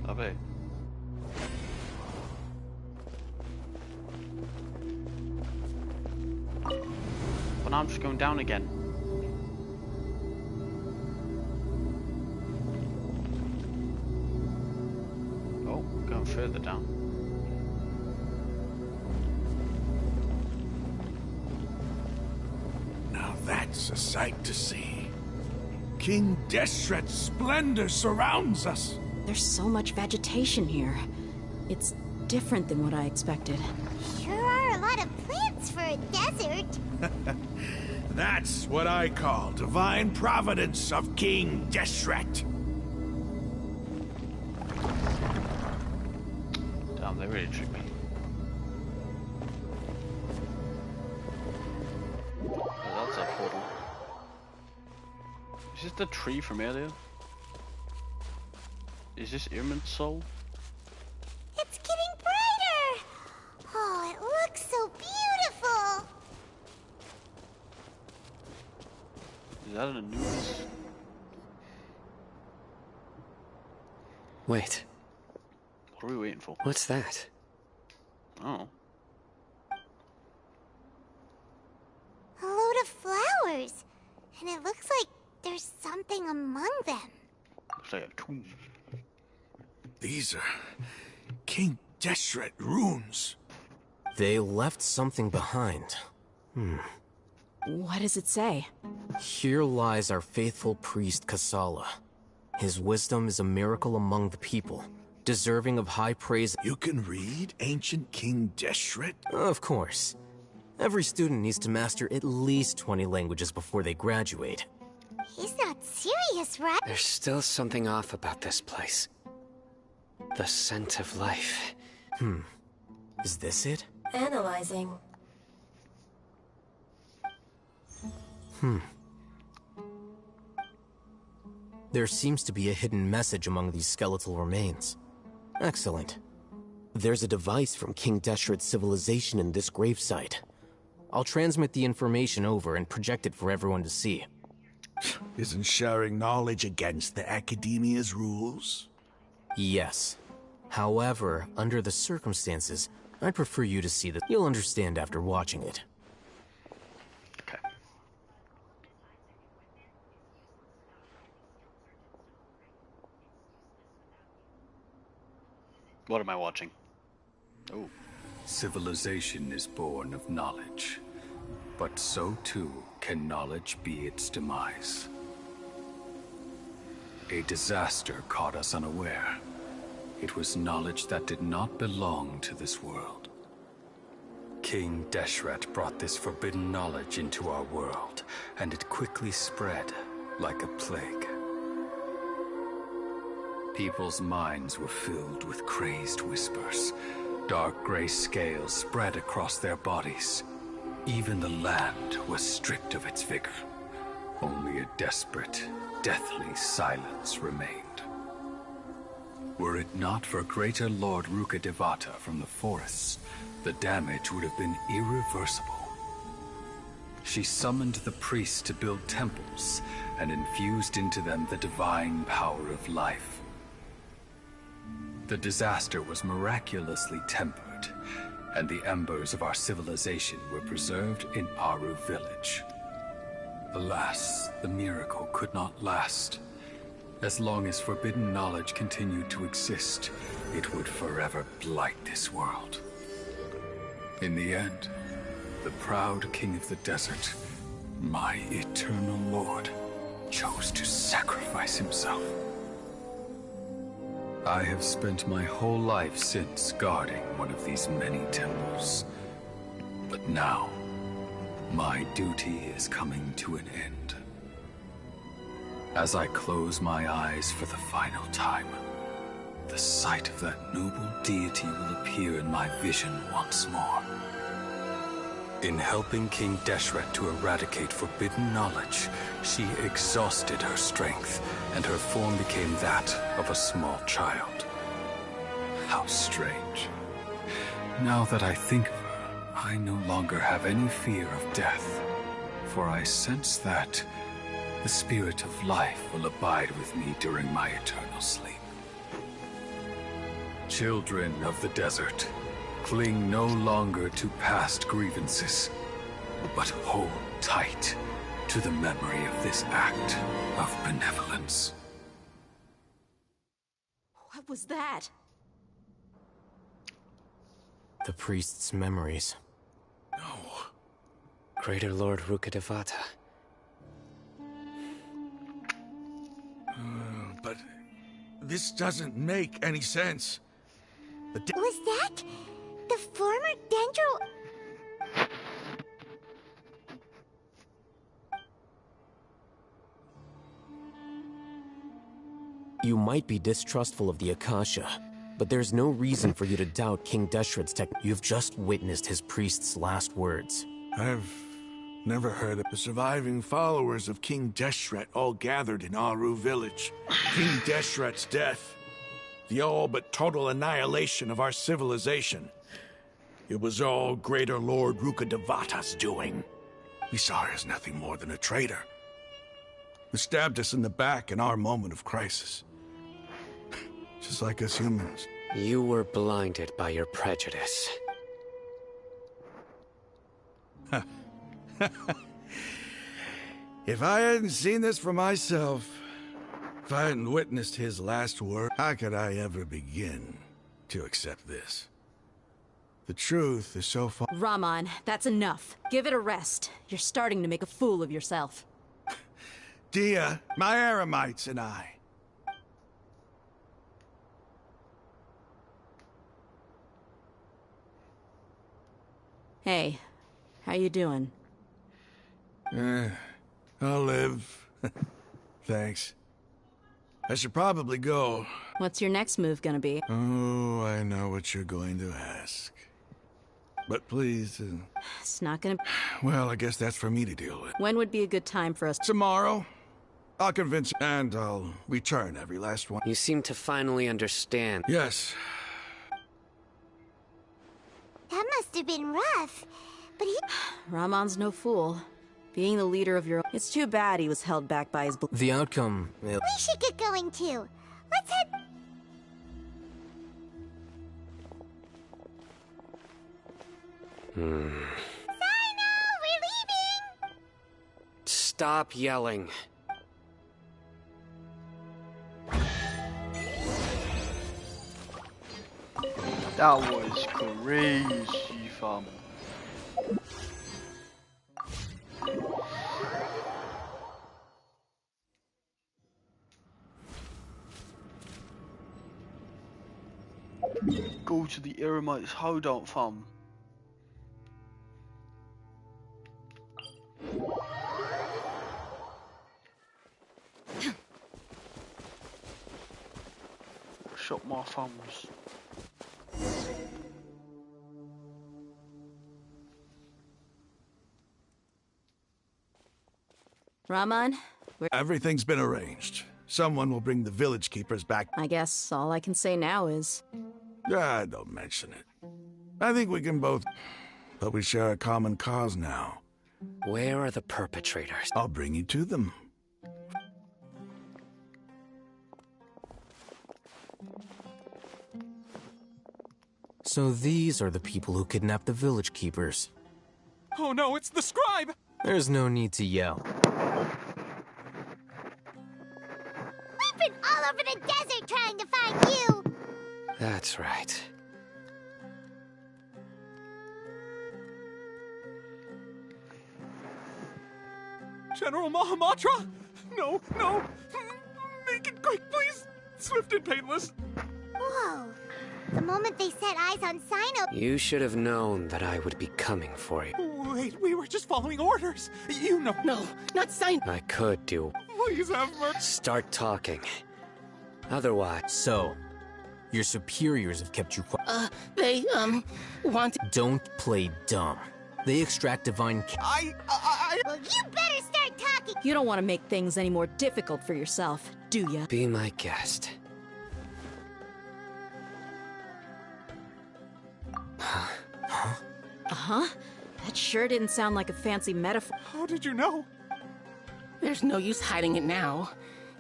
Lovely. But now I'm just going down again. Oh, going further down. Now that's a sight to see. King Deshret's splendor surrounds us. There's so much vegetation here. It's different than what I expected. Sure are a lot of plants for a desert. That's what I call divine providence of King Deshret. Damn, they really tricked me. Oh, that's a portal. Is this the tree from earlier? Is this Irmin's soul? It's getting brighter! Oh, it looks so beautiful! Is that an Anubis? Wait. What are we waiting for? What's that? Oh. A load of flowers. And it looks like there's something among them. Looks like a tomb. These are King Deshret runes. They left something behind. What does it say? Here lies our faithful priest Kasala. His wisdom is a miracle among the people, deserving of high praise. You can read ancient King Deshret? Of course. Every student needs to master at least 20 languages before they graduate. He's not serious, right? There's still something off about this place. The scent of life. Is this it? Analyzing. There seems to be a hidden message among these skeletal remains. Excellent. There's a device from King Deshret's civilization in this gravesite. I'll transmit the information over and project it for everyone to see. Isn't sharing knowledge against the Academia's rules? Yes. However, under the circumstances, I'd prefer you to see that. You'll understand after watching it. Okay. What am I watching? Oh. Civilization is born of knowledge, but so too can knowledge be its demise. A disaster caught us unaware. It was knowledge that did not belong to this world. King Deshret brought this forbidden knowledge into our world, and it quickly spread like a plague. People's minds were filled with crazed whispers. Dark gray scales spread across their bodies. Even the land was stripped of its vigor. Only a desperate, deathly silence remained. Were it not for greater Lord Rukkhadevata from the forests, the damage would have been irreversible. She summoned the priests to build temples and infused into them the divine power of life. The disaster was miraculously tempered, and the embers of our civilization were preserved in Aru village. Alas, the miracle could not last. As long as forbidden knowledge continued to exist, it would forever blight this world. In the end, the proud king of the desert, my eternal lord, chose to sacrifice himself. I have spent my whole life since guarding one of these many temples. But now, my duty is coming to an end. As I close my eyes for the final time, the sight of that noble deity will appear in my vision once more. In helping King Deshret to eradicate forbidden knowledge, she exhausted her strength, and her form became that of a small child. How strange. Now that I think of her, I no longer have any fear of death, for I sense that the spirit of life will abide with me during my eternal sleep. Children of the desert, cling no longer to past grievances, but hold tight to the memory of this act of benevolence. What was that? The priest's memories. No. Greater Lord Rukkhadevata. But this doesn't make any sense. Was that the former Dendro? You might be distrustful of the Akasha, but there's no reason for you to doubt King Deshret's tech. You've just witnessed his priest's last words. I've never heard of the surviving followers of King Deshret all gathered in Aru village. King Deshret's death The all but total annihilation of our civilization. It was all Greater Lord Rukkhadevata's doing. We saw her as nothing more than a traitor, who stabbed us in the back in our moment of crisis. Just like us humans. You were blinded by your prejudice. If I hadn't seen this for myself, if I hadn't witnessed his last word, how could I ever begin to accept this? The truth is so far— Raman, that's enough. Give it a rest. You're starting to make a fool of yourself. Dia, my Eremites, and I. Hey, how you doing? I'll live. Thanks. I should probably go. What's your next move gonna be? Oh, I know what you're going to ask. But please... It's not gonna... Well, I guess that's for me to deal with. When would be a good time for us? Tomorrow. I'll convince you, and I'll return every last one. You seem to finally understand. Yes. That must have been rough, but he... Raman's no fool. Being the leader of your... It's too bad he was held back by his... The outcome... We should get going too. Let's head... Hmm. Sino, we're leaving! Stop yelling. That was crazy, fam. Go to the Eremites hideout, fam. Shut my thumbs. Raman? Everything's been arranged. Someone will bring the village keepers back. I guess all I can say now is... Don't mention it. I think we can both... But we share a common cause now. Where are the perpetrators? I'll bring you to them. So these are the people who kidnapped the village keepers. Oh no, it's the scribe! There's no need to yell. We've been all over the desert trying to find you! That's right. General Mahamatra? No, no! Make it quick, please! Swift and painless! Whoa. The moment they set eyes on Sino... You should have known that I would be coming for you. Wait, we were just following orders. You know... No, not Sino. I could do... Please have mercy. Start talking. Otherwise... So, your superiors have kept you quiet. They, want... Don't play dumb. They extract divine... Well, you better start talking! You don't want to make things any more difficult for yourself, do ya? Be my guest. Uh-huh? That sure didn't sound like a fancy metaphor. How did you know? There's no use hiding it now.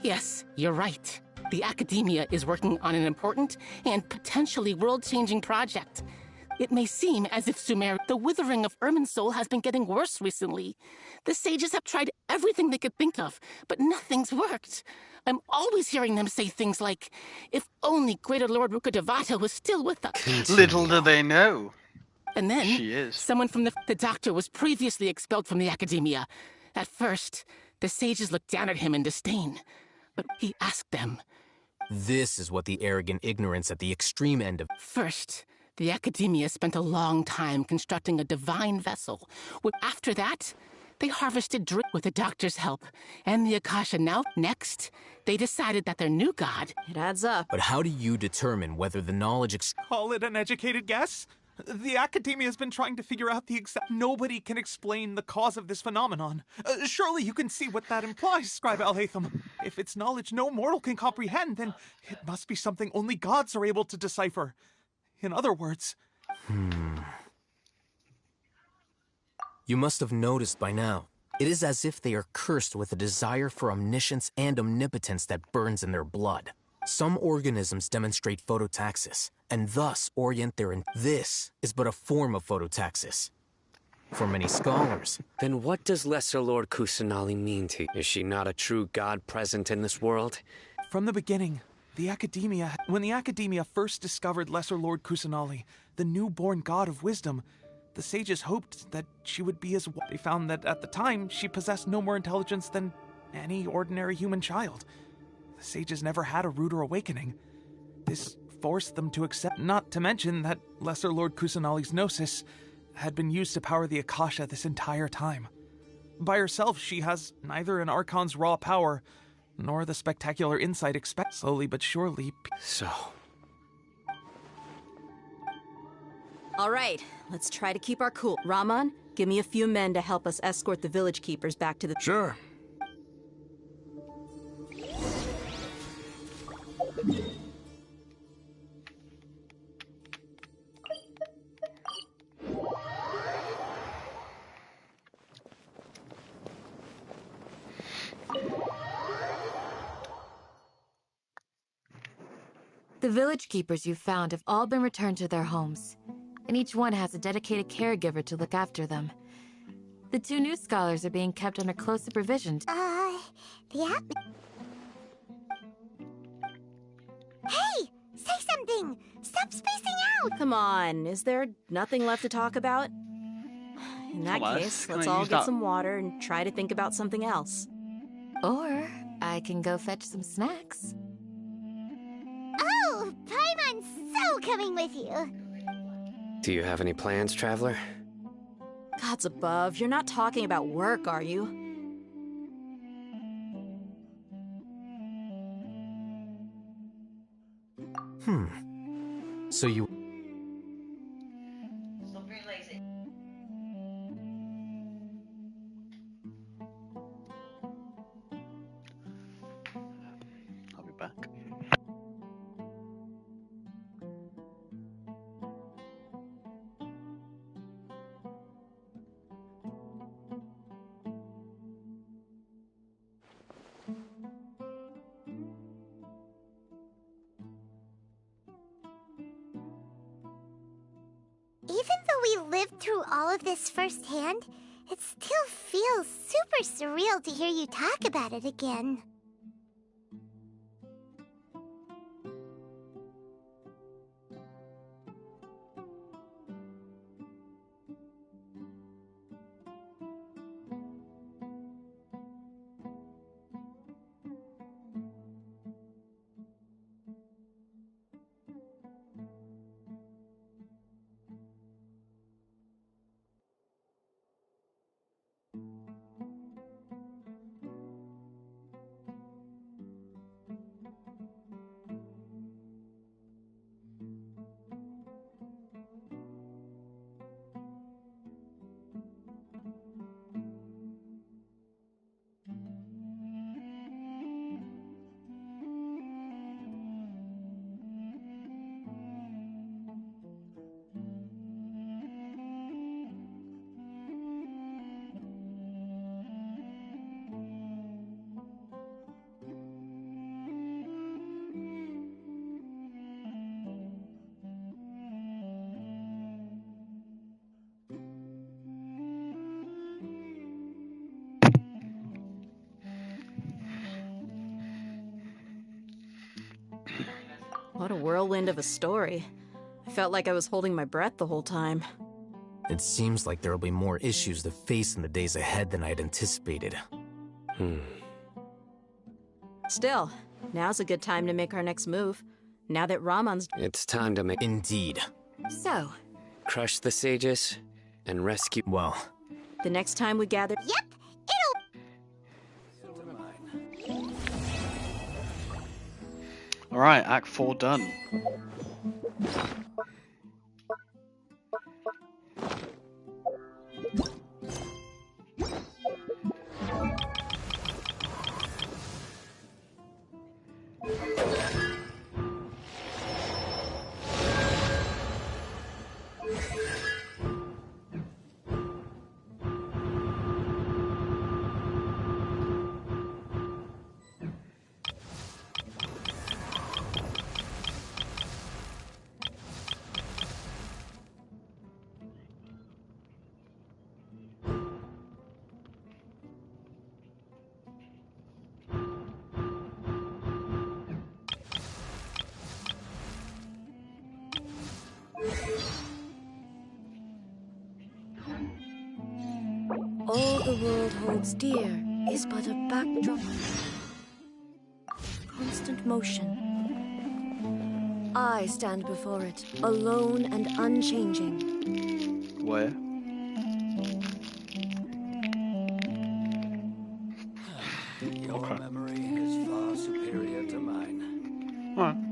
Yes, you're right. The Academia is working on an important and potentially world-changing project. It may seem as if the withering of Irminsul has been getting worse recently. The sages have tried everything they could think of, but nothing's worked. I'm always hearing them say things like, if only Greater Lord Rukkhadevata was still with us. Little do they know. And then, She is. someone from the doctor was previously expelled from the Academia. At first, the sages looked down at him in disdain, but he asked them. This is what the arrogant ignorance at the extreme end of... First, the Academia spent a long time constructing a divine vessel. After that, they harvested drip with the doctor's help, and the Akasha. Now, next, they decided that their new god... It adds up. But how do you determine whether the knowledge... Call it an educated guess? The Academia has been trying to figure out the exact... Nobody can explain the cause of this phenomenon. Surely you can see what that implies, Scribe Al-Haytham. If it's knowledge no mortal can comprehend, then it must be something only gods are able to decipher. In other words... You must have noticed by now. It is as if they are cursed with a desire for omniscience and omnipotence that burns in their blood. Some organisms demonstrate phototaxis, and thus orient their... This is but a form of phototaxis. For many scholars... Then what does Lesser Lord Kusanali mean to you? Is she not a true god present in this world? From the beginning, when the Academia first discovered Lesser Lord Kusanali, the newborn god of wisdom, the sages hoped that she would be as... They found that at the time, she possessed no more intelligence than any ordinary human child. The sages never had a ruder awakening. This forced them to accept... Not to mention that Lesser Lord Kusanali's gnosis had been used to power the Akasha this entire time. By herself, she has neither an Archon's raw power, nor the spectacular insight expected. Slowly but surely... So... All right, let's try to keep our cool. Raman, give me a few men to help us escort the village keepers back to the... Sure. The village keepers you found have all been returned to their homes, and each one has a dedicated caregiver to look after them. The 2 new scholars are being kept under close supervision. Yeah. Hey! Say something! Stop spacing out! Come on, is there nothing left to talk about? In that case, let's all get some water and try to think about something else. Or I can go fetch some snacks. Oh, Paimon's so coming with you! Do you have any plans, Traveler? Gods above, you're not talking about work, are you? So you... Stop being lazy. I'll be back. Even though we lived through all of this firsthand, it still feels super surreal to hear you talk about it again. What a whirlwind of a story. I felt like I was holding my breath the whole time. It seems like there will be more issues to face in the days ahead than I'd anticipated. Still, now's a good time to make our next move. Now that Raman's... It's time to make... Indeed. So... Crush the sages and rescue... Well... The next time we gather... Yep, Alright, Act 4 done. all the world holds dear is but a backdrop. Constant motion. I stand before it, alone and unchanging. Where? Your memory is far superior to mine. Alright.